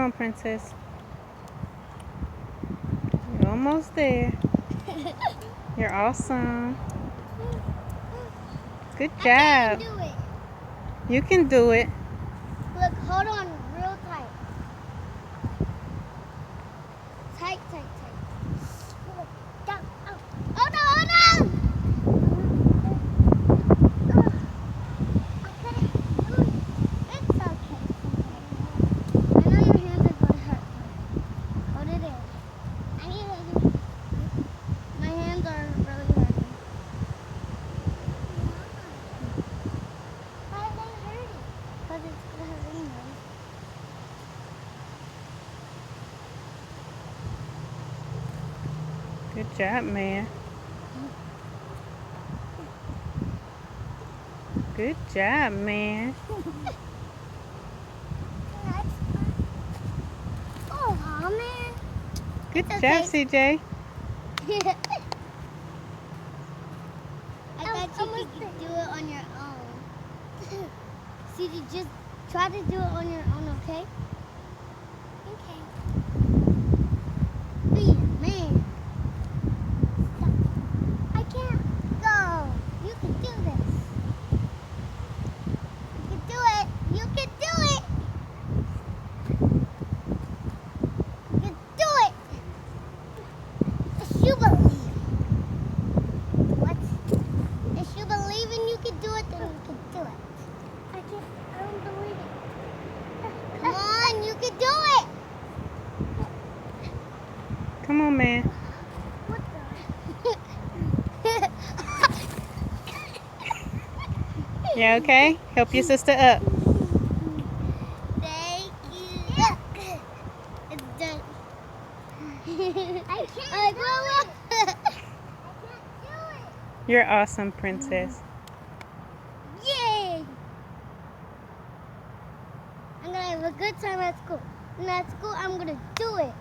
on, princess. You're almost there. You're awesome. Good job. I can't do it. You can do it. Look, hold on real tight. Tight, tight, tight. Look, down, out. Hold on, hold on! I couldn't do it. It's okay. I know your hands are going to hurt. Hold it in. I need it. My hands are really hurting. Why are they hurting? Because it's going to hurt anyway. Good job, man. Good job, man. Oh, man. Good It's job, okay. CJ. I thought you could do it on your own. CJ, just try to do it on your own, okay? Okay. Be a man. Stop. I can't go. You can do this. You can do it. You can do it. You can do it. If you believe. What? If you believe and you can do it, then you can do it. I don't believe it. Come on, you can do it. Come on, man. What the? You okay? Help your sister up. Thank you. It's done. I can't do it. I can't do it. You're awesome, princess. Yay! I'm gonna have a good time at school. And at school, I'm gonna do it.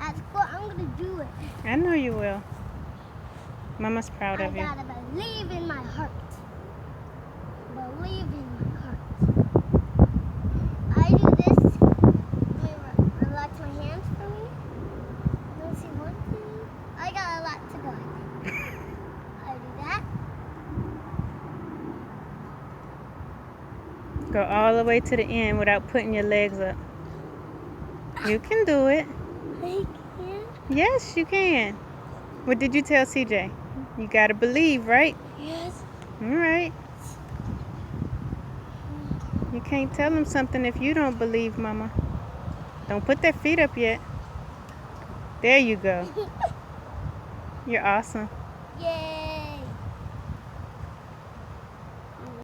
At school, I'm gonna do it. I know you will. Mama's proud I of you. gotta believe in my heart. Believe in my heart. I do this. Let me relax my hands for me. Let me see one thing. I got a lot to go. I do that. Go all the way to the end without putting your legs up. You can do it. I can. Yes, you can. What did you tell CJ? You gotta believe, right? Yes. All right. You can't tell him something if you don't believe, Mama. Don't put their feet up yet. There you go. You're awesome. Yay.